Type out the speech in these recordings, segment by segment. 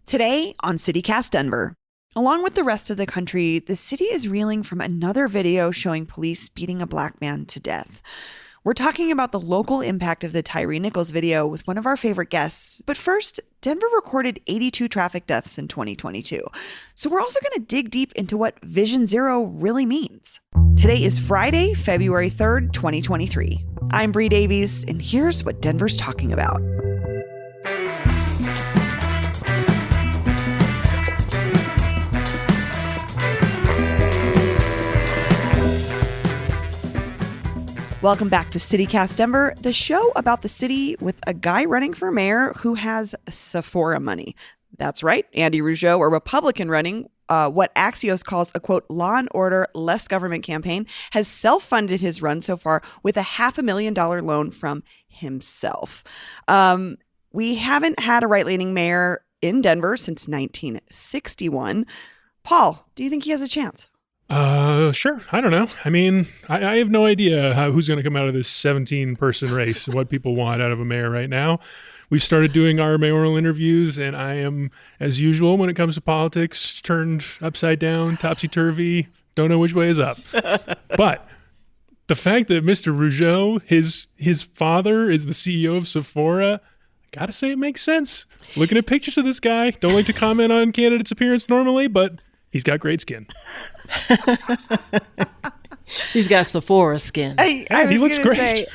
Today on CityCast Denver. Along with the rest of the country, the city is reeling from another video showing police beating a black man to death. We're talking about the local impact of the Tyree Nichols video with one of our favorite guests. But first, Denver recorded 82 traffic deaths in 2022. So we're also going to dig deep into what Vision Zero really means. Today is Friday, February 3rd, 2023. I'm Bree Davies, and here's what Denver's talking about. Welcome back to CityCast Denver, the show about the city with a guy running for mayor who has Sephora money. That's right, Andy Rougeau, a Republican running what Axios calls a, quote, law and order, less government campaign, has self-funded his run so far with a $500,000 loan from himself. We haven't had a right-leaning mayor in Denver since 1961. Paul, do you think he has a chance? Sure. I don't know. I mean, I have no idea who's going to come out of this 17-person race and what people want out of a mayor right now. We've started doing our mayoral interviews, and I am, as usual, when it comes to politics, turned upside down, topsy-turvy, don't know which way is up. But the fact that Mr. Rougeau, his father is the CEO of Sephora, I gotta say it makes sense. Looking at pictures of this guy, don't like to comment on candidates' appearance normally, but he's got great skin. He's got Sephora skin. He looks great.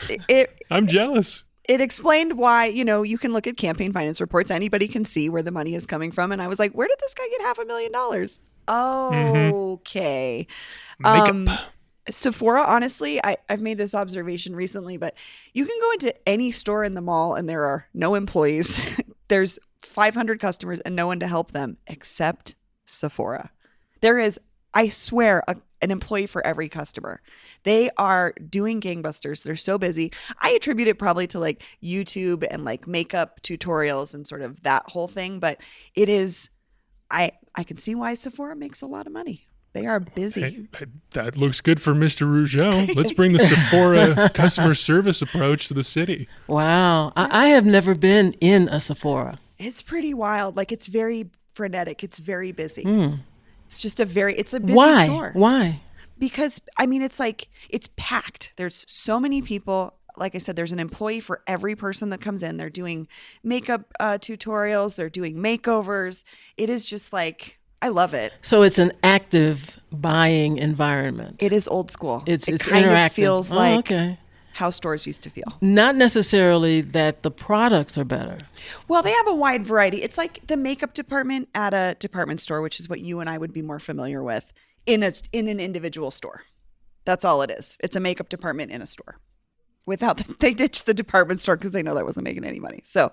I'm jealous. It explained why, you can look at campaign finance reports. Anybody can see where the money is coming from. And I was like, where did this guy get $500,000? Oh, okay. Makeup. Sephora, honestly, I've made this observation recently, but you can go into any store in the mall and there are no employees. There's 500 customers and no one to help them except Sephora. There is, I swear, an employee for every customer. They are doing gangbusters. They're so busy. I attribute it probably to like YouTube and like makeup tutorials and sort of that whole thing. But it is, I can see why Sephora makes a lot of money. They are busy. That looks good for Mr. Rougeau. Let's bring the Sephora customer service approach to the city. Wow. I have never been in a Sephora. It's pretty wild. Like, it's very frenetic. It's very busy. It's just it's a busy store. Why? Because, I mean, it's packed. There's so many people. Like I said, there's an employee for every person that comes in. They're doing makeup tutorials. They're doing makeovers. It is just like, I love it. So it's an active buying environment. It is old school. It's kind interactive. of feels like how stores used to feel. Not necessarily that the products are better. Well, they have a wide variety. It's like the makeup department at a department store, which is what you and I would be more familiar with in an individual store. That's all it is. It's a makeup department in a store. They ditched the department store because they know that wasn't making any money. So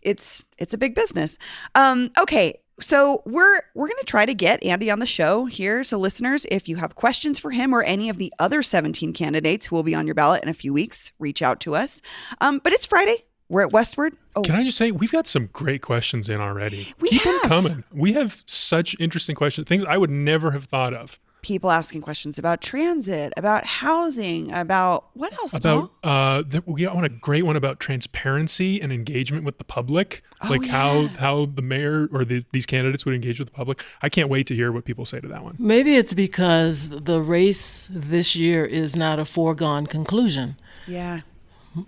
it's a big business. Okay. So we're going to try to get Andy on the show here. So listeners, if you have questions for him or any of the other 17 candidates who will be on your ballot in a few weeks, reach out to us. But it's Friday. We're at Westward. Oh. Can I just say, we've got some great questions in already. Keep them coming. We have such interesting questions, things I would never have thought of. People asking questions about transit, about housing, about what else? We want a great one about transparency and engagement with the public, how the mayor or these candidates would engage with the public. I can't wait to hear what people say to that one. Maybe it's because the race this year is not a foregone conclusion. Yeah.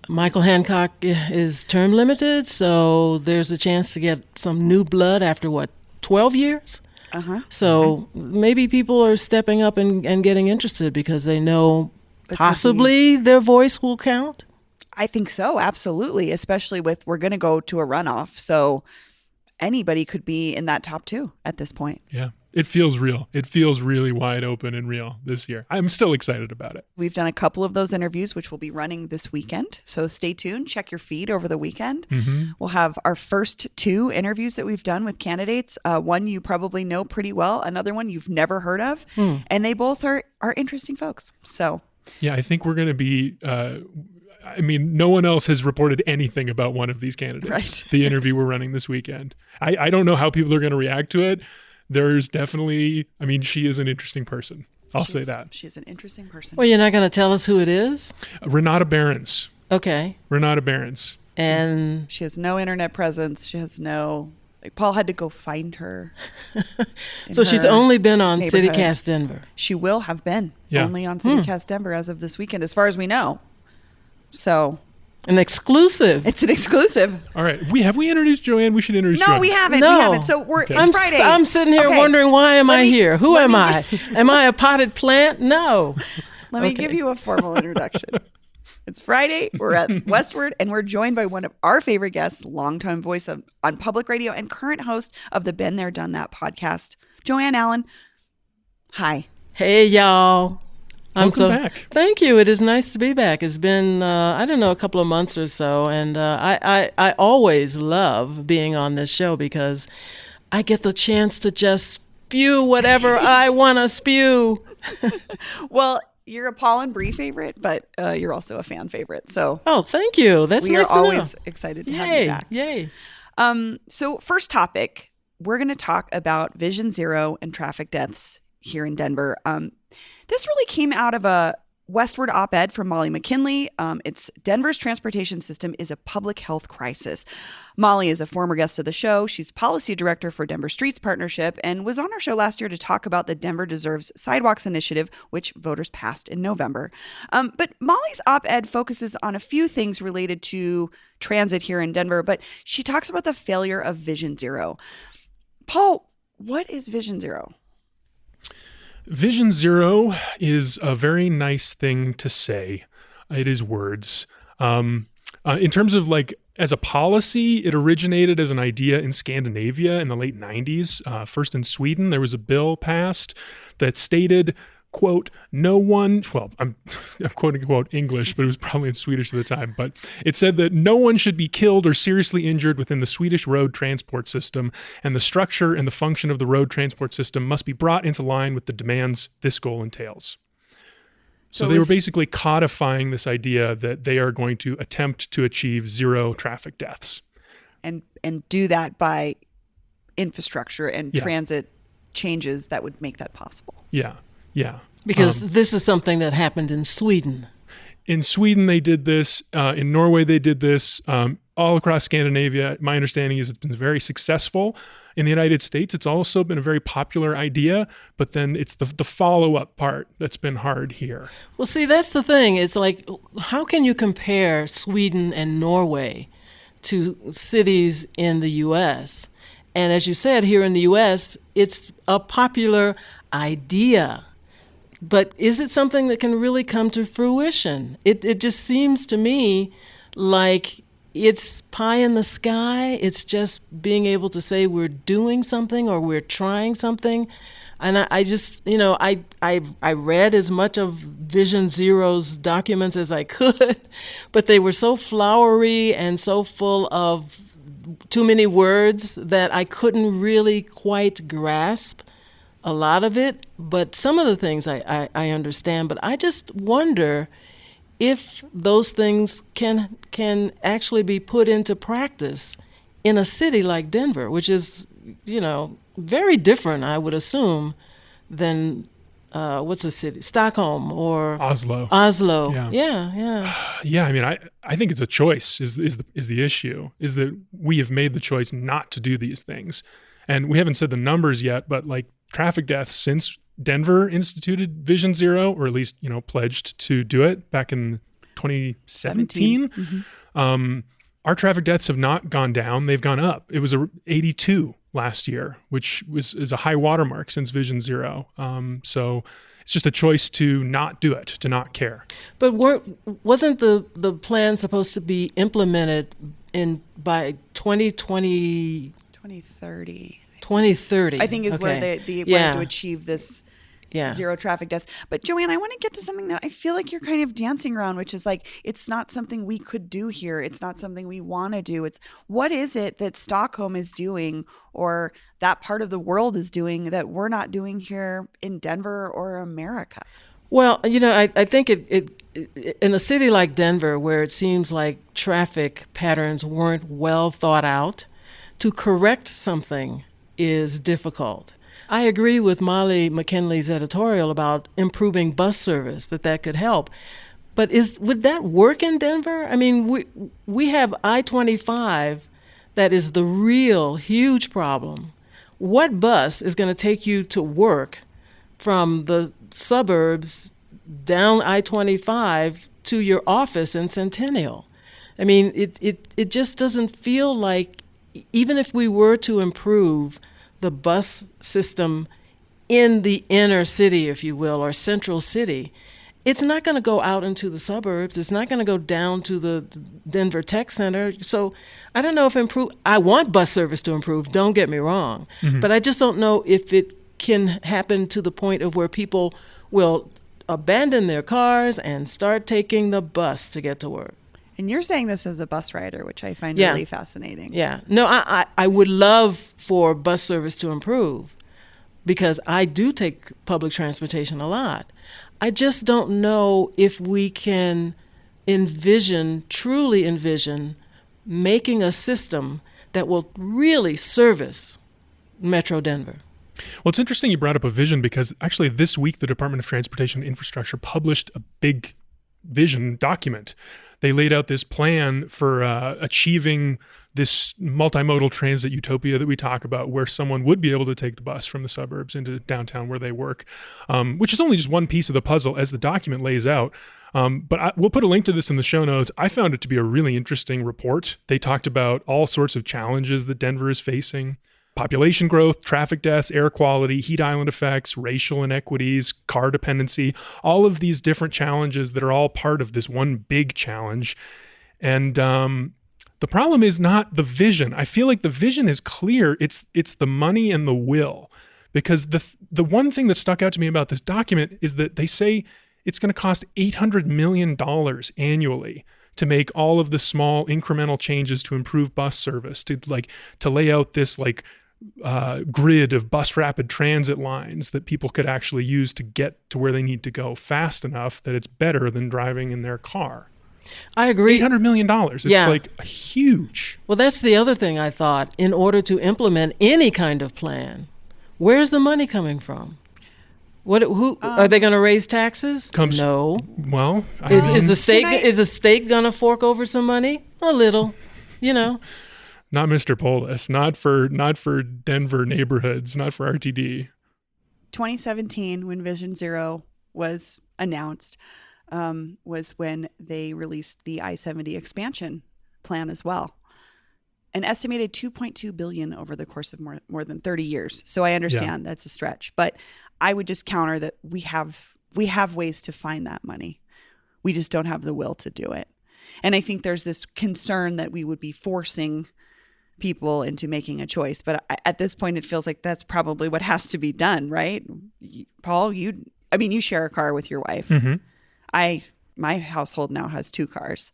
Michael Hancock is term limited, so there's a chance to get some new blood after 12 years? So maybe people are stepping up and getting interested because they know possibly their voice will count. I think so, absolutely, especially we're going to go to a runoff. So anybody could be in that top two at this point. Yeah, it feels real. It feels really wide open and real this year. I'm still excited about it. We've done a couple of those interviews, which will be running this weekend. So stay tuned. Check your feed over the weekend. We'll have our first two interviews that we've done with candidates. One you probably know pretty well. Another one you've never heard of. And they both are interesting folks. So yeah, I think we're going to be... no one else has reported anything about one of these candidates. Right. The interview we're running this weekend. I don't know how people are going to react to it. There's definitely, she is an interesting person. I'll say that. She's an interesting person. Well, you're not going to tell us who it is? Renata Behrens. Okay. Renata Behrens. And she has no internet presence. She has no Like Paul had to go find her. So she's only been on neighborhood. CityCast Denver. She will have been Yeah. only on CityCast Denver as of this weekend, as far as we know. So An exclusive. it's an exclusive. All right. Have we introduced Joanne? We should introduce No, Joanne. we haven't. No. We haven't. So it's I'm, Friday. I'm sitting here Okay. wondering, why am Let I me- here? Who let am me- I? Am I a potted plant? No. Let me Okay. give you a formal introduction. It's Friday. We're at Westward, and we're joined by one of our favorite guests, longtime voice on public radio and current host of the Been There, Done That podcast, Joanne Allen. Hi. Hey, y'all. Welcome back. Thank you. It is nice to be back. It's been, I don't know, a couple of months or so. And I always love being on this show because I get the chance to just spew whatever I want to spew. Well, you're a Paul and Bree favorite, but you're also a fan favorite. So Oh, thank you. That's we nice are to know. always excited to have you Yay. back. Yay. So first topic, we're going to talk about Vision Zero and traffic deaths here in Denver. This really came out of a Westward op-ed from Molly McKinley. It's Denver's transportation system is a public health crisis. Molly is a former guest of the show. She's policy director for Denver Streets Partnership and was on our show last year to talk about the Denver Deserves Sidewalks initiative, which voters passed in November. But Molly's op-ed focuses on a few things related to transit here in Denver, but she talks about the failure of Vision Zero. Paul, what is Vision Zero? Vision Zero is a very nice thing to say. It is words. In terms of as a policy, it originated as an idea in Scandinavia in the late 90s. First in Sweden, there was a bill passed that stated, quote, no one, well, I'm quoting quote English, but it was probably in Swedish at the time, but it said that no one should be killed or seriously injured within the Swedish road transport system, and the structure and the function of the road transport system must be brought into line with the demands this goal entails. So they were basically codifying this idea that they are going to attempt to achieve zero traffic deaths. And do that by infrastructure and transit changes that would make that possible. Yeah. Yeah. Because this is something that happened in Sweden. In Sweden, they did this. In Norway, they did this. All across Scandinavia, my understanding is it's been very successful. In the United States, it's also been a very popular idea, but then it's the follow-up part that's been hard here. Well, see, that's the thing. It's like, how can you compare Sweden and Norway to cities in the U.S.? And as you said, here in the U.S., it's a popular idea. But is it something that can really come to fruition? It just seems to me like it's pie in the sky. It's just being able to say we're doing something or we're trying something. And I just, I read as much of Vision Zero's documents as I could, but they were so flowery and so full of too many words that I couldn't really quite grasp a lot of it. But some of the things I understand, but I just wonder if those things can actually be put into practice in a city like Denver, which is, very different, I would assume, than what's a city? Stockholm or Oslo. Yeah. Yeah, I mean, I think it's a choice is the issue, is that we have made the choice not to do these things. And we haven't said the numbers yet, but traffic deaths since Denver instituted Vision Zero, or at least, pledged to do it back in 2017. Mm-hmm. Our traffic deaths have not gone down. They've gone up. It was 82 last year, which is a high watermark since Vision Zero. So it's just a choice to not do it, to not care. But wasn't the plan supposed to be implemented by 2020? 2030. 2030. I think is where they wanted to achieve this zero traffic deaths. But Joanne, I want to get to something that I feel like you're kind of dancing around, which is it's not something we could do here. It's not something we want to do. It's what is it that Stockholm is doing or that part of the world is doing that we're not doing here in Denver or America? Well, I think it in a city like Denver, where it seems like traffic patterns weren't well thought out, to correct something is difficult. I agree with Molly McKinley's editorial about improving bus service, that could help. But would that work in Denver? I mean, we have I-25 that is the real huge problem. What bus is going to take you to work from the suburbs down I-25 to your office in Centennial? I mean, it just doesn't feel like, even if we were to improve the bus system in the inner city, if you will, or central city, it's not going to go out into the suburbs. It's not going to go down to the Denver Tech Center. So I don't know if I want bus service to improve, don't get me wrong. But I just don't know if it can happen to the point of where people will abandon their cars and start taking the bus to get to work. And you're saying this as a bus rider, which I find really fascinating. Yeah. No, I would love for bus service to improve because I do take public transportation a lot. I just don't know if we can truly envision making a system that will really service Metro Denver. Well, it's interesting you brought up a vision because actually this week the Department of Transportation and Infrastructure published a big vision document. They laid out this plan for achieving this multimodal transit utopia that we talk about, where someone would be able to take the bus from the suburbs into downtown where they work, which is only just one piece of the puzzle as the document lays out. But we'll put a link to this in the show notes. I found it to be a really interesting report. They talked about all sorts of challenges that Denver is facing: population growth, traffic deaths, air quality, heat island effects, racial inequities, car dependency, all of these different challenges that are all part of this one big challenge. And the problem is not the vision. I feel like the vision is clear. It's the money and the will. Because the one thing that stuck out to me about this document is that they say it's going to cost $800 million annually to make all of the small incremental changes to improve bus service, to lay out this grid of bus rapid transit lines that people could actually use to get to where they need to go fast enough that it's better than driving in their car. I agree. $800 million. It's huge. Well, that's the other thing I thought. In order to implement any kind of plan, where's the money coming from? Who are they going to raise taxes? No. Well, is the state going to fork over some money? A little, Not Mr. Polis. Not for Denver neighborhoods. Not for RTD. 2017, when Vision Zero was announced, was when they released the I-70 expansion plan as well. An estimated $2.2 billion over the course of more than 30 years. So I understand that's a stretch, but I would just counter that we have ways to find that money. We just don't have the will to do it. And I think there's this concern that we would be forcing people into making a choice. But at this point, it feels like that's probably what has to be done, right? Paul, you share a car with your wife. Mm-hmm. My household now has 2 cars.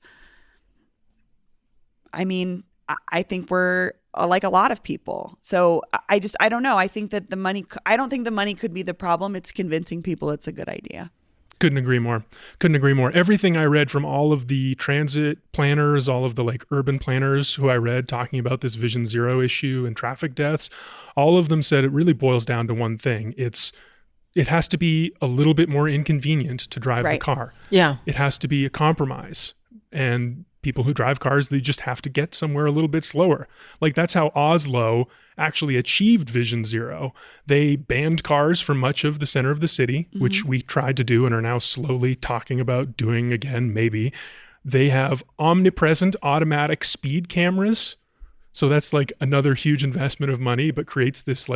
I mean, I think we're like a lot of people. So I don't know. I think that I don't think the money could be the problem. It's convincing people it's a good idea. Couldn't agree more. Everything I read from all of the transit planners, all of the urban planners who I read talking about this Vision Zero issue and traffic deaths, all of them said it really boils down to one thing. It has to be a little bit more inconvenient to drive the car. Yeah. It has to be a compromise. And people who drive cars, they just have to get somewhere a little bit slower. That's how Oslo actually achieved Vision Zero. They banned cars from much of the center of the city, which we tried to do and are now slowly talking about doing again, maybe. They have omnipresent automatic speed cameras. So that's another huge investment of money, but creates this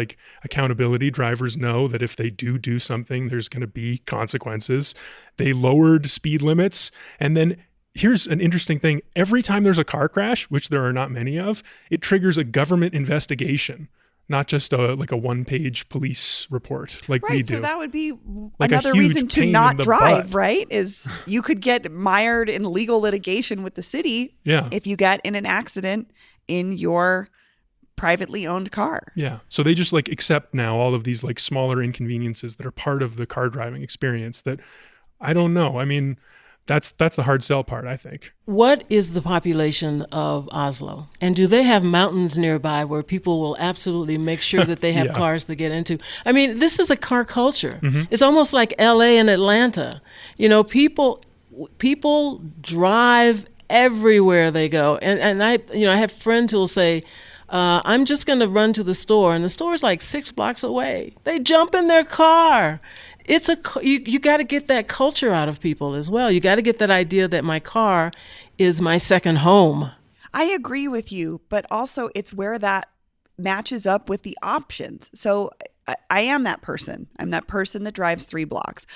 accountability. Drivers know that if they do something, there's going to be consequences. They lowered speed limits. And then here's an interesting thing. Every time there's a car crash, which there are not many of, it triggers a government investigation, not just a one-page police report we do. So that would be another reason to not drive, right? Is you could get mired in legal litigation with the city if you get in an accident in your privately owned car. Yeah. So they just accept now all of these smaller inconveniences that are part of the car driving experience that I don't know. I mean, that's the hard sell part, I think. What is the population of Oslo? And do they have mountains nearby where people will absolutely make sure that they have cars to get into? I mean, this is a car culture. Mm-hmm. It's almost like LA and Atlanta. People drive everywhere they go. And I have friends who will say, I'm just going to run to the store, and the store's like 6 blocks away. They jump in their car. You got to get that culture out of people as well. You got to get that idea that my car is my second home. I agree with you, but also it's where that matches up with the options. So I am that person. I'm that person that drives 3 blocks.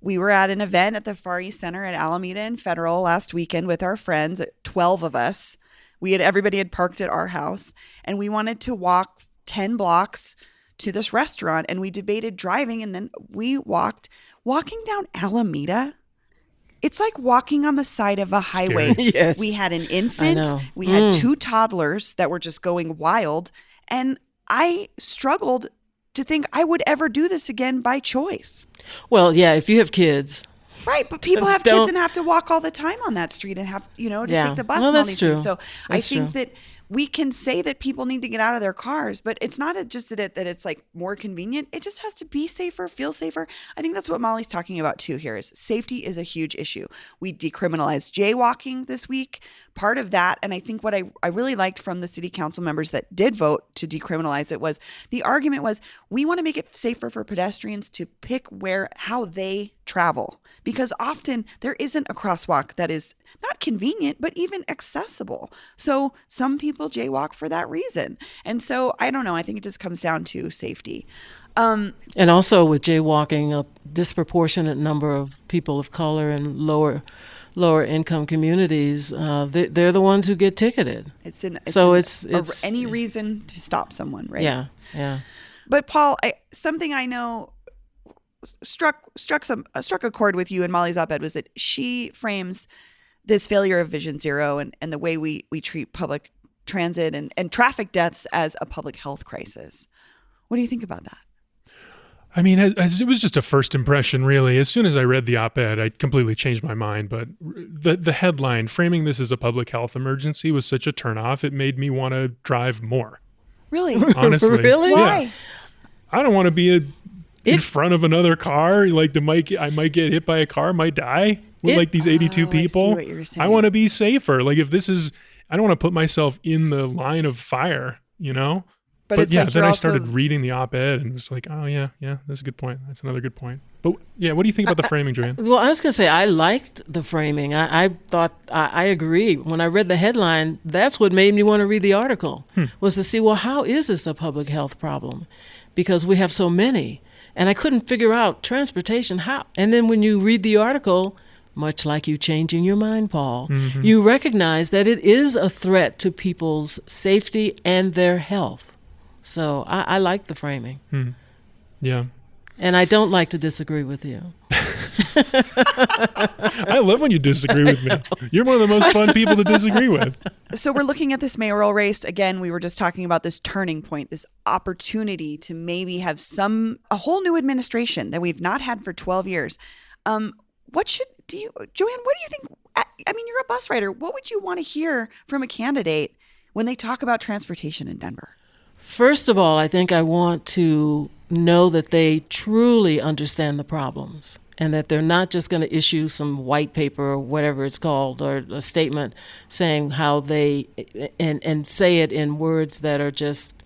We were at an event at the Far East Center at Alameda and Federal last weekend with our friends, 12 of us. Everybody had parked at our house, and we wanted to walk 10 blocks to this restaurant, and we debated driving, and then we walking down Alameda. It's like walking on the side of a highway. Yes. We had an infant. We had 2 toddlers that were just going wild. And I struggled to think I would ever do this again by choice. Well, yeah, if you have kids. Right, but people have kids and have to walk all the time on that street and have, to take the bus and all these things. So I think that we can say that people need to get out of their cars, but it's not just that it's like more convenient. It just has to be safer, feel safer. I think that's what Molly's talking about too here is safety is a huge issue. We decriminalized jaywalking this week. Part of that, and I think what I really liked from the city council members that did vote to decriminalize it was the argument was we want to make it safer for pedestrians to pick how they travel. Because often there isn't a crosswalk that is not convenient, but even accessible. So some people jaywalk for that reason. And so I don't know. I think it just comes down to safety. And also with jaywalking, a disproportionate number of people of color and lower income communities, they're the ones who get ticketed. It's any reason to stop someone, right? Yeah. But Paul, something I know struck a chord with you and Molly's op-ed was that she frames this failure of Vision Zero and the way we treat public transit and traffic deaths as a public health crisis. What do you think about that? I mean, it was just a first impression, really. As soon as I read the op-ed, I completely changed my mind. But the headline, framing this as a public health emergency, was such a turnoff. It made me want to drive more. Really? Honestly. Really? Why? Yeah. I don't want to be in front of another car. Like I might get hit by a car, might die with like these 82 people. I see what you're saying. I want to be safer. Like I don't want to put myself in the line of fire, But yeah, then I started reading the op-ed and was like, oh yeah, that's a good point. That's another good point. But yeah, what do you think about the framing, Joanne? Well, I was going to say I liked the framing. I thought I agree. When I read the headline, that's what made me want to read the article, was to see, well, how is this a public health problem? Because we have so many. And I couldn't figure out transportation, how. And then when you read the article, much like you changing your mind, Paul, you recognize that it is a threat to people's safety and their health. So I like the framing. Yeah. And I don't like to disagree with you. I love when you disagree with me. You're one of the most fun people to disagree with. So we're looking at this mayoral race. Again, we were just talking about this turning point, this opportunity to maybe have a whole new administration that we've not had for 12 years. Joanne, what do you think? I mean, you're a bus rider. What would you want to hear from a candidate when they talk about transportation in Denver? First of all, I think I want to know that they truly understand the problems and that they're not just going to issue some white paper or whatever it's called or a statement saying how they and say it in words that are just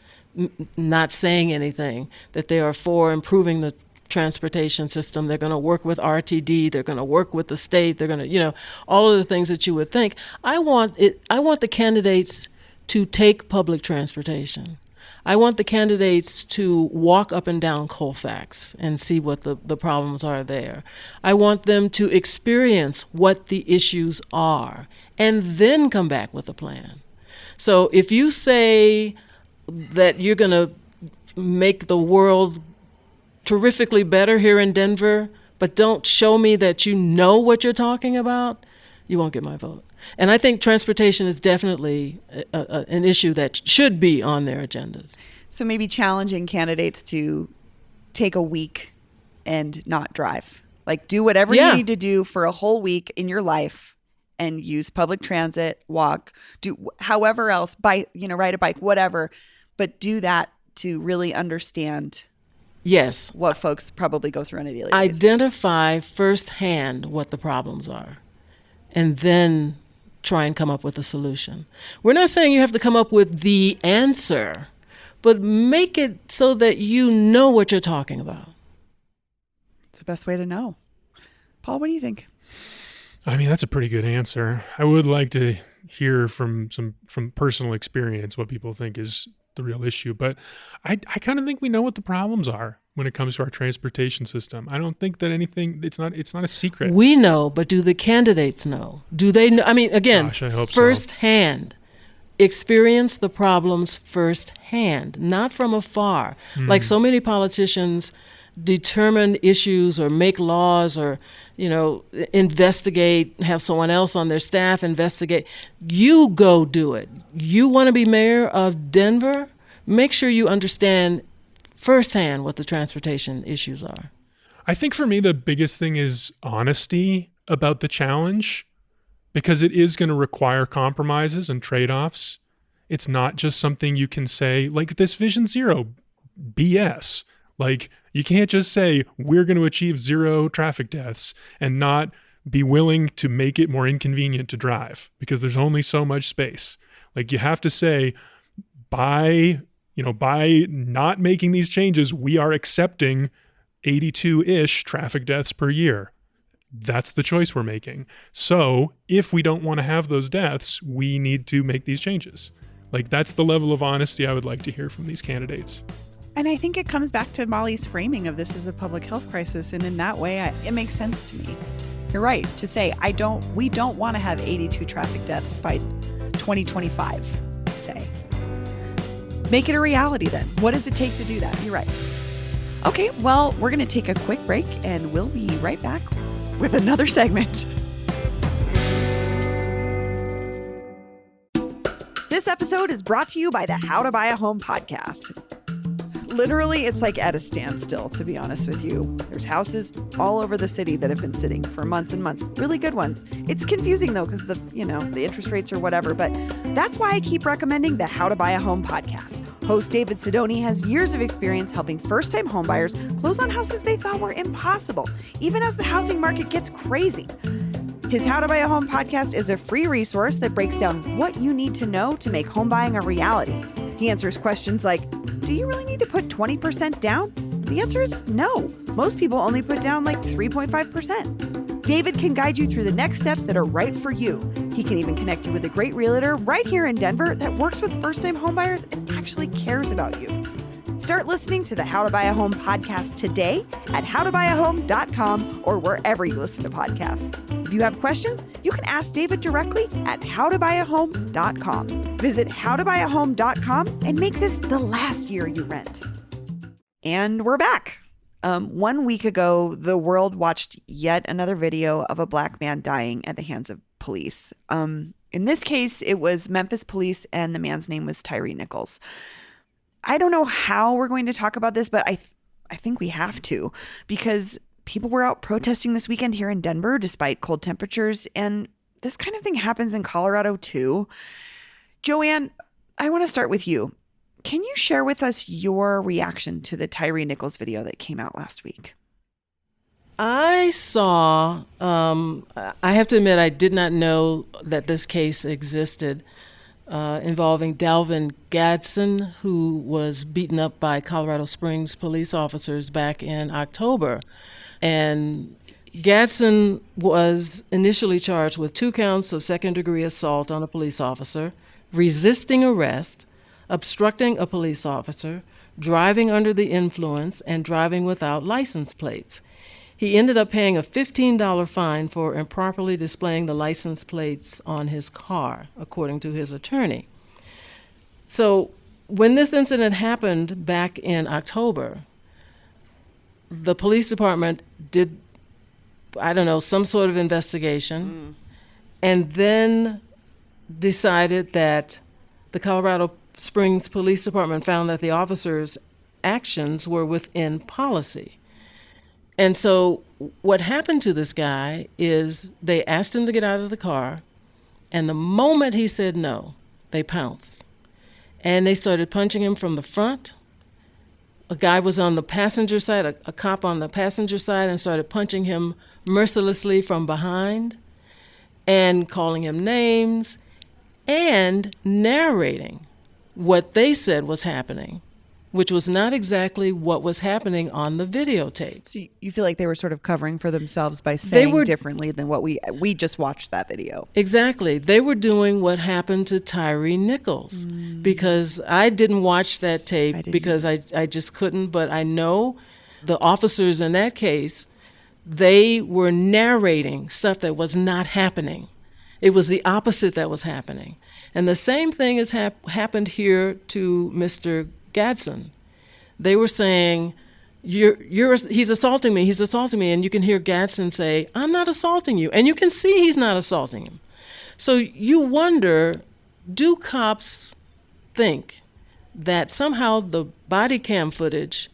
not saying anything, that they are for improving the transportation system. They're going to work with RTD. They're going to work with the state. They're going to, all of the things that you would think. I want the candidates to take public transportation. I want the candidates to walk up and down Colfax and see what the problems are there. I want them to experience what the issues are and then come back with a plan. So if you say that you're going to make the world terrifically better here in Denver, but don't show me that you know what you're talking about, you won't get my vote. And I think transportation is definitely an issue that should be on their agendas. So maybe challenging candidates to take a week and not drive. Like do whatever you need to do for a whole week in your life and use public transit, walk, do however else, ride a bike, whatever. But do that to really understand what folks probably go through on a daily basis. Identify firsthand what the problems are and then try and come up with a solution. We're not saying you have to come up with the answer, but make it so that you know what you're talking about. It's the best way to know. Paul, what do you think? I mean, that's a pretty good answer. I would like to hear from personal experience what people think is the real issue, but I kind of think we know what the problems are when it comes to our transportation system. I don't think that it's not a secret. We know, but do the candidates know? Do they know? I mean, again, Gosh, I hope so. firsthand. Experience the problems firsthand, not from afar. Like so many politicians determine issues or make laws or, investigate, have someone else on their staff investigate. You go do it. You want to be mayor of Denver? Make sure you understand firsthand what the transportation issues are. I think for me, the biggest thing is honesty about the challenge, because it is going to require compromises and trade-offs. It's not just something you can say, like this Vision Zero BS. Like, you can't just say, we're going to achieve 0 traffic deaths and not be willing to make it more inconvenient to drive, because there's only so much space. Like, you have to say, by not making these changes, we are accepting 82-ish traffic deaths per year. That's the choice we're making. So if we don't want to have those deaths, we need to make these changes. Like, that's the level of honesty I would like to hear from these candidates. And I think it comes back to Molly's framing of this as a public health crisis. And in that way, it makes sense to me. You're right to say, we don't want to have 82 traffic deaths by 2025, say. Make it a reality then. What does it take to do that? You're right. Okay, well, we're going to take a quick break and we'll be right back with another segment. This episode is brought to you by the How to Buy a Home podcast. Literally, it's like at a standstill, to be honest with you. There's houses all over the city that have been sitting for months and months. Really good ones. It's confusing, though, because the interest rates or whatever. But that's why I keep recommending the How to Buy a Home podcast. Host David Sidoni has years of experience helping first-time homebuyers close on houses they thought were impossible, even as the housing market gets crazy. His How to Buy a Home podcast is a free resource that breaks down what you need to know to make home buying a reality. He answers questions like, do you really need to put 20% down? The answer is no. Most people only put down like 3.5%. David can guide you through the next steps that are right for you. He can even connect you with a great realtor right here in Denver that works with first-time homebuyers and actually cares about you. Start listening to the How to Buy a Home podcast today at howtobuyaHome.com or wherever you listen to podcasts. If you have questions, you can ask David directly at howtobuyaHome.com. Visit howtobuyaHome.com and make this the last year you rent. And we're back. 1 week ago, the world watched yet another video of a black man dying at the hands of police. In this case, it was Memphis police, and the man's name was Tyree Nichols. I don't know how we're going to talk about this, but I think we have to, because people were out protesting this weekend here in Denver despite cold temperatures, and this kind of thing happens in Colorado too. Joanne, I want to start with you. Can you share with us your reaction to the Tyree Nichols video that came out last week? I saw, I have to admit, I did not know that this case existed. Involving Dalvin Gadsden, who was beaten up by Colorado Springs police officers back in October. And Gadsden was initially charged with 2 counts of second-degree assault on a police officer, resisting arrest, obstructing a police officer, driving under the influence, and driving without license plates. He ended up paying a $15 fine for improperly displaying the license plates on his car, according to his attorney. So when this incident happened back in October, the police department did, some sort of investigation, and then decided that the Colorado Springs Police Department found that the officer's actions were within policy. And so what happened to this guy is they asked him to get out of the car, and the moment he said no, they pounced. And they started punching him from the front. A guy was on the passenger side, a cop on the passenger side, and started punching him mercilessly from behind. and calling him names and narrating what they said was happening, which was not exactly what was happening on the videotape. So you feel like they were sort of covering for themselves by saying differently than what we just watched that video. Exactly. They were doing what happened to Tyree Nichols, because I didn't watch that tape because I just couldn't, but I know the officers in that case, they were narrating stuff that was not happening. It was the opposite that was happening. And the same thing has happened here to Mr. Gadsden. They were saying, he's assaulting me, and you can hear Gadsden say, I'm not assaulting you. And you can see he's not assaulting him. So you wonder, do cops think that somehow the body cam footage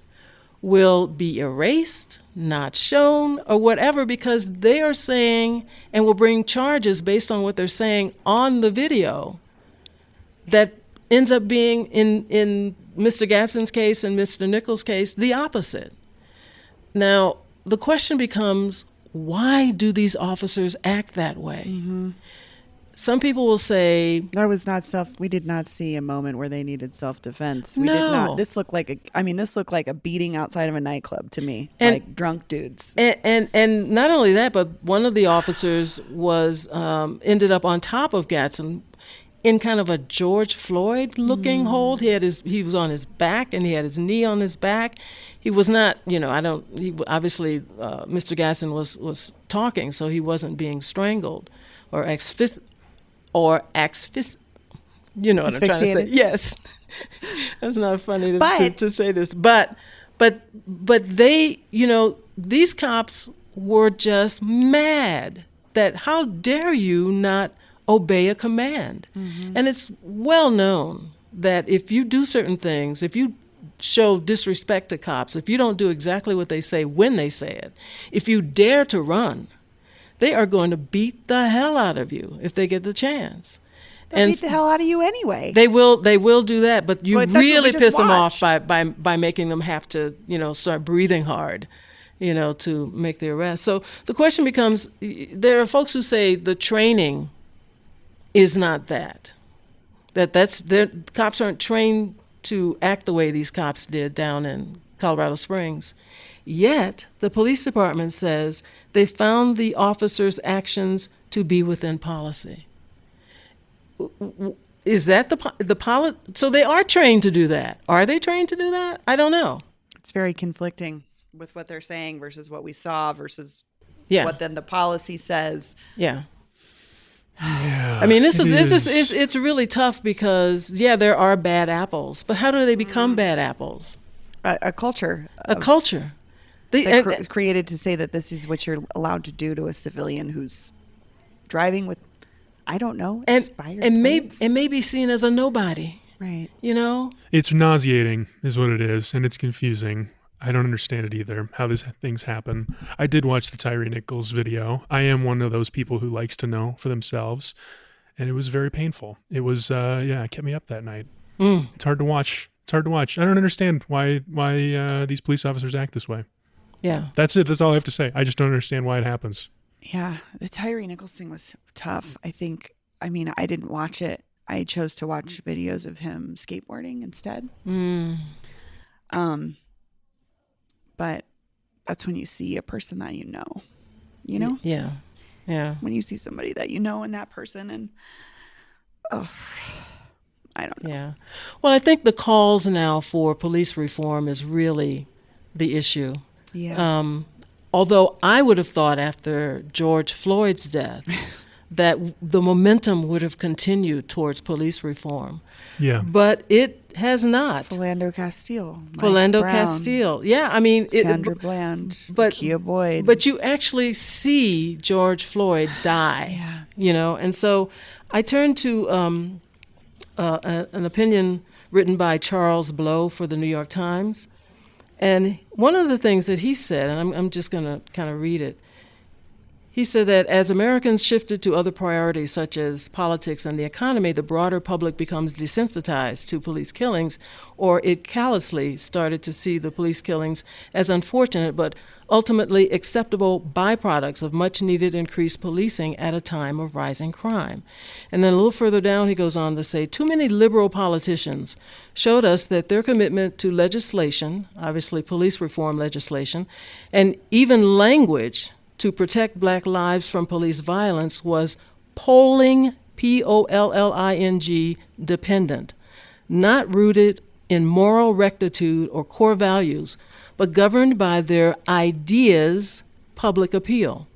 will be erased, not shown, or whatever, because they are saying and will bring charges based on what they're saying on the video that ends up being, in Mr. Gadsden's case and Mr. Nichols' case, the opposite. Now, the question becomes, why do these officers act that way? Mm-hmm. Some people will say, we did not see a moment where they needed self-defense. No. Did not. This looked like a beating outside of a nightclub to me, like drunk dudes. And not only that, but one of the officers was ended up on top of Gadsden in kind of a George Floyd looking hold. He was on his back and he had his knee on his back. He was not, obviously Mr. Gadsden was talking, so he wasn't being strangled or you know what I'm trying to say. Yes. That's not funny to say this. But they, these cops were just mad that how dare you not obey a command. Mm-hmm. And it's well known that if you do certain things, if you show disrespect to cops, if you don't do exactly what they say when they say it, if you dare to run, they are going to beat the hell out of you if they get the chance. They'll beat the hell out of you anyway. They will do that, but you really piss them off by making them have to, start breathing hard, to make the arrest. So the question becomes, there are folks who say the training is not that cops aren't trained to act the way these cops did down in Colorado Springs. Yet, the police department says they found the officers' actions to be within policy. Is that the policy? So they are trained to do that. Are they trained to do that? I don't know. It's very conflicting with what they're saying versus what we saw versus what then the policy says. Yeah. Yeah, I mean, it's really tough because, there are bad apples, but how do they become bad apples? A culture. A culture. Created to say that this is what you're allowed to do to a civilian who's driving with, I don't know, expired plates. And may be seen as a nobody. Right. It's nauseating is what it is, and it's confusing. I don't understand it either, how these things happen. I did watch the Tyree Nichols video. I am one of those people who likes to know for themselves, and it was very painful. It was, it kept me up that night. It's hard to watch. I don't understand why these police officers act this way. Yeah. That's it. That's all I have to say. I just don't understand why it happens. Yeah. The Tyree Nichols thing was tough. I didn't watch it. I chose to watch videos of him skateboarding instead. But that's when you see a person that you know. Yeah. When you see somebody that you know and that person and, I don't know. Yeah. Well, I think the calls now for police reform is really the issue. Yeah. Although I would have thought after George Floyd's death that the momentum would have continued towards police reform. Yeah. But it has not. Philando Castile. Yeah, I mean... Sandra Bland. Kia Boyd. But you actually see George Floyd die. Yeah. And so I turned to an opinion written by Charles Blow for the New York Times. And one of the things that he said, and I'm just going to kind of read it, He said that as Americans shifted to other priorities such as politics and the economy, the broader public becomes desensitized to police killings, or it callously started to see the police killings as unfortunate but ultimately acceptable byproducts of much-needed increased policing at a time of rising crime. And then a little further down, he goes on to say, too many liberal politicians showed us that their commitment to legislation, obviously police reform legislation, and even language to protect black lives from police violence was polling, Polling, dependent, not rooted in moral rectitude or core values, but governed by their ideas' public appeal.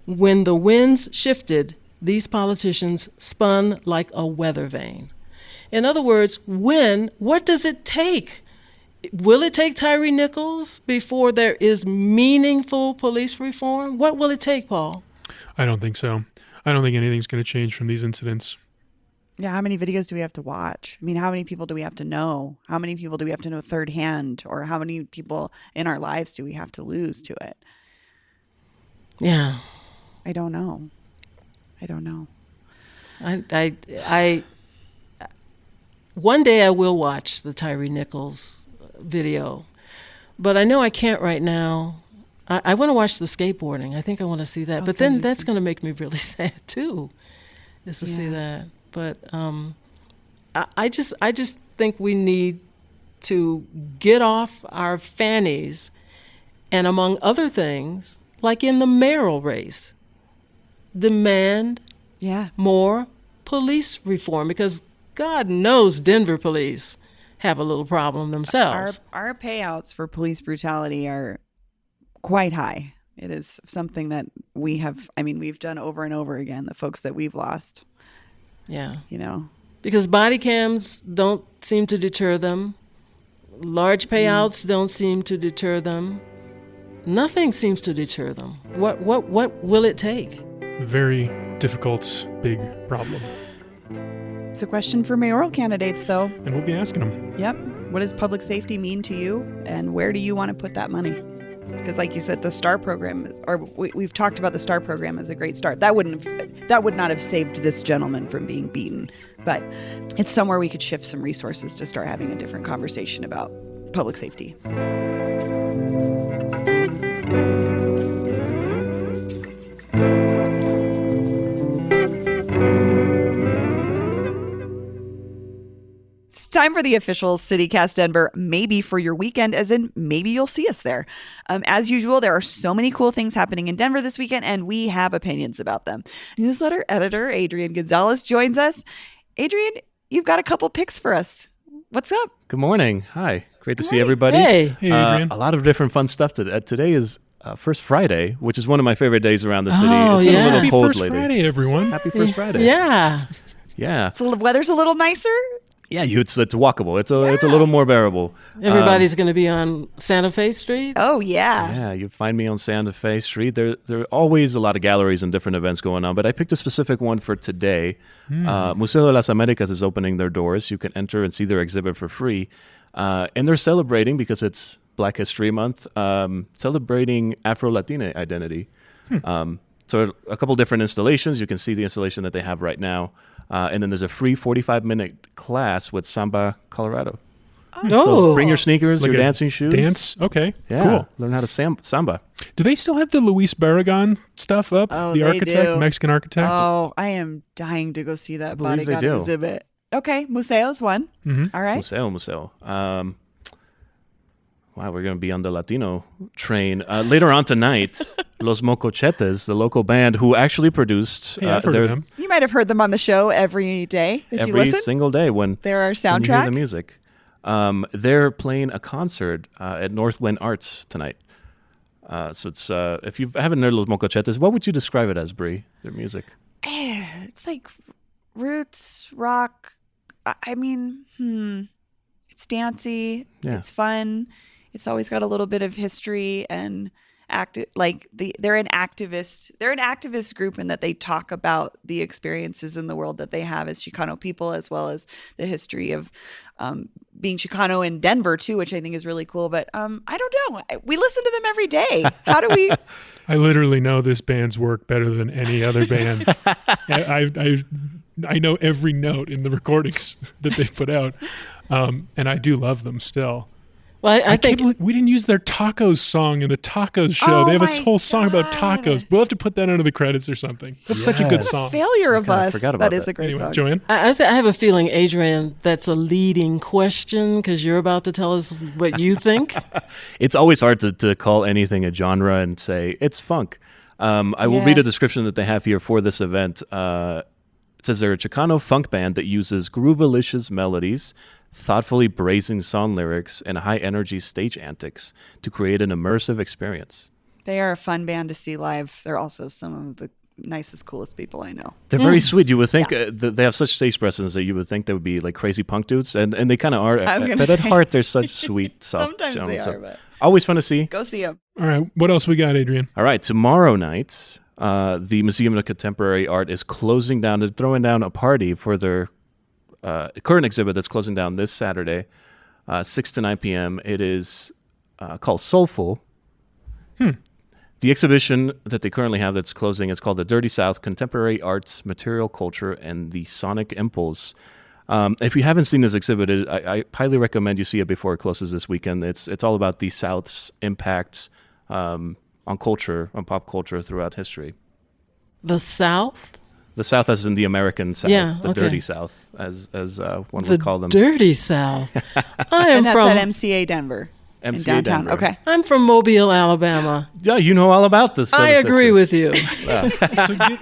When the winds shifted, these politicians spun like a weather vane. In other words, what does it take? Will it take Tyree Nichols before there is meaningful police reform? What will it take, Paul? I don't think so. I don't think anything's going to change from these incidents. Yeah, how many videos do we have to watch? I mean, how many people do we have to know? How many people do we have to know third hand? Or how many people in our lives do we have to lose to it? Yeah. I don't know. I one day I will watch the Tyree Nichols video, but I know I can't right now. I want to watch the skateboarding. I think I want to see that. But then that's going to make me really sad too, is to see that. But I just think we need to get off our fannies and, among other things, like in the mayoral race, demand more police reform, because God knows Denver police have a little problem themselves. Our payouts for police brutality are quite high. It is something that we've done over and over again, the folks that we've lost. Yeah. Because body cams don't seem to deter them. Large payouts don't seem to deter them. Nothing seems to deter them. What will it take? Very difficult, big problem. It's a question for mayoral candidates, though. And we'll be asking them. Yep. What does public safety mean to you? And where do you want to put that money? Because like you said, the STAR program, we've talked about the STAR program as a great start. That would not have saved this gentleman from being beaten. But it's somewhere we could shift some resources to start having a different conversation about public safety. It's time for the official CityCast Denver, maybe for your weekend, as in maybe you'll see us there. As usual, there are so many cool things happening in Denver this weekend, and we have opinions about them. Newsletter editor Adrian Gonzalez joins us. Adrian, you've got a couple picks for us. What's up? Good morning. Hi. Great to see everybody. Hey. Hey, Adrian. A lot of different fun stuff today. Today is First Friday, which is one of my favorite days around the city. Oh, it's been a little Happy cold First lately. Friday, everyone. Happy First Friday. Yeah. Yeah. So the weather's a little nicer? Yeah, it's walkable. It's a little more bearable. Everybody's going to be on Santa Fe Street. Oh, yeah. Yeah, you find me on Santa Fe Street. There are always a lot of galleries and different events going on, but I picked a specific one for today. Museo de las Americas is opening their doors. You can enter and see their exhibit for free. And they're celebrating, because it's Black History Month, celebrating Afro-Latina identity. So a couple different installations. You can see the installation that they have right now. And then there's a free 45-minute class with Samba Colorado. So bring your sneakers, Like your a dancing shoes. Dance? Okay, Yeah, cool. learn how to samba. Do they still have the Luis Barragan stuff up? Oh, the they architect, do. Mexican architect? Oh, I am dying to go see that believe they bodyguard do. exhibit. Okay, Museo's one. All right. Museo. Wow, we're going to be on the Latino train. Later on tonight, Los Mocochetes, the local band who actually produced Hey, I've heard of them. You might have heard them on the show every day that you every listen. single day when They're our when you hear soundtrack. the music. They're playing a concert at Northland Arts tonight. So it's if you haven't heard Los Mocochetes, what would you describe it as, Brie? Their music? It's like roots rock. I mean, it's dancey. Yeah. It's fun. It's always got a little bit of history and they're an activist group in that they talk about the experiences in the world that they have as Chicano people, as well as the history of being Chicano in Denver too, which I think is really cool. But I don't know. We listen to them every day. How do we? I literally know this band's work better than any other band. I know every note in the recordings that they put out, and I do love them still. Well, I think can't believe we didn't use their tacos song in the tacos show. They have a whole song about tacos. We'll have to put that under the credits or something. That's such a good song. Failure of us. That is a great anyway, song. Joanne? I have a feeling, Adrian, that's a leading question because you're about to tell us what you think. It's always hard to call anything a genre and say it's funk. I will read a description that they have here for this event. It says they're a Chicano funk band that uses groovalicious melodies, thoughtfully brazen song lyrics, and high-energy stage antics to create an immersive experience. They are a fun band to see live. They're also some of the nicest, coolest people I know. They're very sweet. You would think that they have such stage presence that you would think they would be like crazy punk dudes, and they kind of are. But at heart, they're such sweet, soft Sometimes gentlemen. they are, but Always fun to see. go see them. All right, what else we got, Adrian? All right, tomorrow night, the Museum of Contemporary Art is closing down. They're throwing down a party for their current exhibit that's closing down this Saturday, 6 to 9 p.m. It is called Soulful. The exhibition that they currently have that's closing is called The Dirty South, Contemporary Arts, Material Culture, and the Sonic Impulse. If you haven't seen this exhibit, I highly recommend you see it before it closes this weekend. It's all about the South's impact on culture, on pop culture throughout history. The South? The South as in the American South, the Dirty South, as one would call them. Dirty South. I am And that's from at MCA Denver. in MCA downtown. Denver. Okay. I'm from Mobile, Alabama. Yeah, you know all about this. I agree with you. So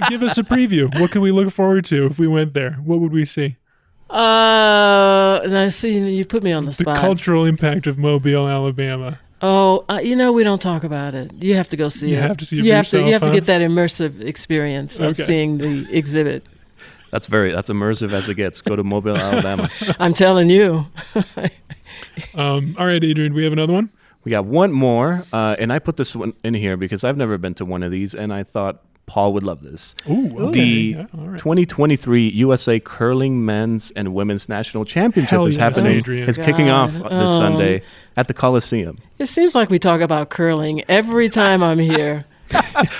give us a preview. What can we look forward to if we went there? What would we see? I see you put me on the The spot. cultural impact of Mobile, Alabama. Oh, we don't talk about it. You have to go see it. You have to see it You for have to. You yourself, have to huh? get that immersive experience of Okay. seeing the exhibit. That's immersive as it gets. Go to Mobile, Alabama. I'm telling you. All right, Adrian, we have another one? We got one more, and I put this one in here because I've never been to one of these, and I thought Paul would love this. Ooh, okay. The Yeah, all right. 2023 USA Curling Men's and Women's National Championship Hell is yes, happening. Adrian. It's kicking off this Oh. Sunday at the Coliseum. It seems like we talk about curling every time I'm here.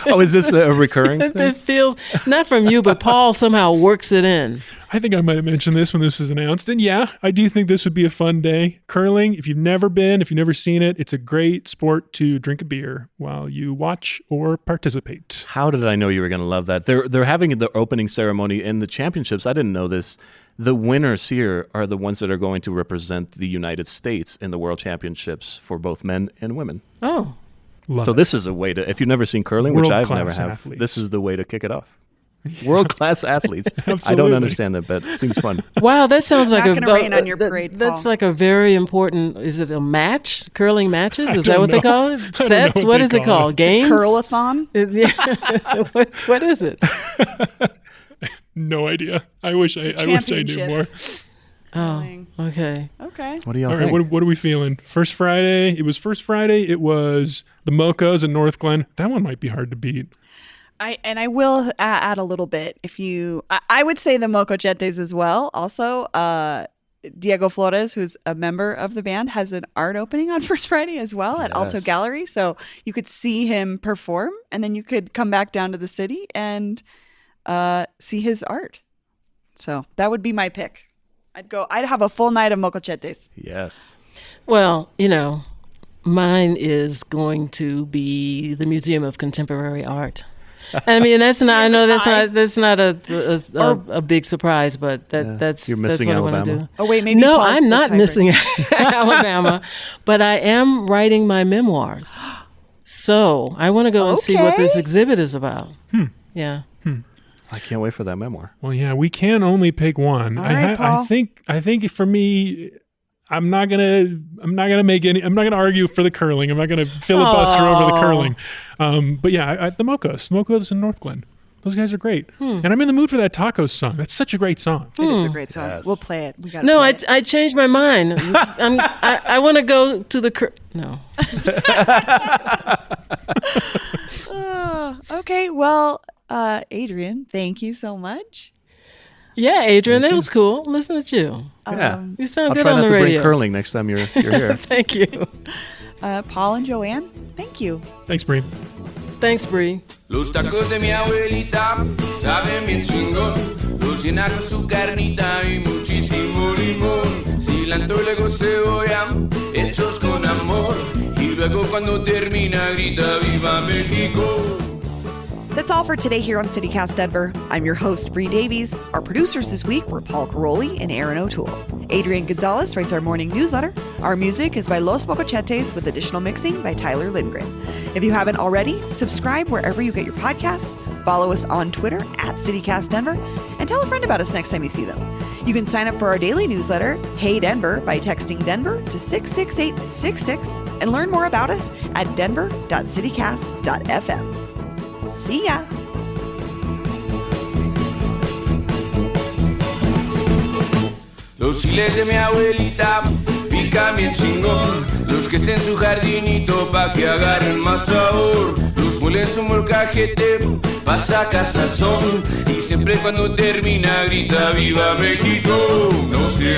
Oh, is this a recurring thing? It feels not from you, but Paul somehow works it in. I think I might have mentioned this when this was announced. And yeah, I do think this would be a fun day. Curling, if you've never been, if you've never seen it, it's a great sport to drink a beer while you watch or participate. How did I know you were going to love that? They're having the opening ceremony in the championships. I didn't know this. The winners here are the ones that are going to represent the United States in the World Championships for both men and women. Oh, Love So it. this is a way to, if you've never seen curling, which I've never World-class have, athletes. this is the way to kick it off. World-class athletes. I don't Absolutely. understand that, but it seems fun. wow! That sounds like Not a gonna rain on your parade, That's Paul. like a very important. Is it a match? Curling matches? Is that don't what they know. call it? I don't know Sets? what What they is it call called? it. Games? Curlathon? Yeah. what is it? No idea. I wish I knew championship. more. Oh, okay. Okay. What do y'all All right, think? what are we feeling? First Friday. It was first Friday. It was the Mochas in North Glen. That one might be hard to beat. I will add a little bit. I would say the Mocochetes as well. Also, Diego Flores, who's a member of the band, has an art opening on First Friday as well at Alto Yes. Gallery. So you could see him perform, and then you could come back down to the city and see his art. So that would be my pick. I'd have a full night of Mocochetes. Yes. Well, mine is going to be the Museum of Contemporary Art. I mean, that's not. I know that's not a big surprise, but that's You're missing that's what I want to Alabama. do. Oh, wait, maybe no, Paul's I'm the not tiebreaker. missing Alabama, but I am writing my memoirs. So I want to go and see what this Okay. exhibit is about. Yeah. I can't wait for that memoir. Well, yeah, we can only pick one. All right, Paul. I think for me, I'm not gonna argue for the curling. I'm not gonna filibuster over the curling. But yeah, the Mochas in North Glen. Those guys are great. And I'm in the mood for that tacos song. That's such a great song. It is a great song. Yes. We'll play it. We got No, play it. I changed my mind. I want to go to the no. Okay, well, Adrian, thank you so much. Yeah, Adrian, that was cool. Listen to you. Yeah. You sound I'll good try on not the to radio. bring curling next time you're here. Thank you. Paul and Joanne, thank you. Thanks, Bree. Thanks, Bree. Los tacos de mi abuelita saben bien chingón. Los llena con su carnita y muchísimo limón. Cilantro y luego cebolla, hechos con amor. Y luego cuando termina grita ¡Viva México! That's all for today here on CityCast Denver. I'm your host, Bree Davies. Our producers this week were Paul Caroli and Aaron O'Toole. Adrian Gonzalez writes our morning newsletter. Our music is by Los Mocochetes with additional mixing by Tyler Lindgren. If you haven't already, subscribe wherever you get your podcasts, follow us on Twitter @CityCast Denver, and tell a friend about us next time you see them. You can sign up for our daily newsletter, Hey Denver, by texting Denver to 66866 and learn more about us at denver.citycast.fm. See ya! Los chiles de mi abuelita pican bien chingón. Los que estén en su jardinito pa' que agarren más sabor. Los mole en su molcajete pa' sacar sazón. Y siempre cuando termina grita ¡Viva México! No sé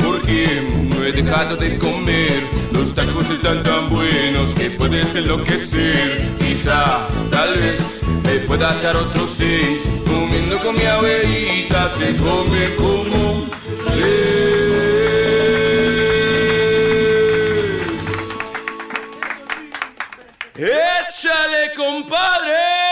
por qué no he dejado de comer. Los tacos están tan buenos que puedes enloquecer. Quizá, tal vez, me pueda echar otros 6. Comiendo con mi abuelita se come como un ¡Échale, compadre!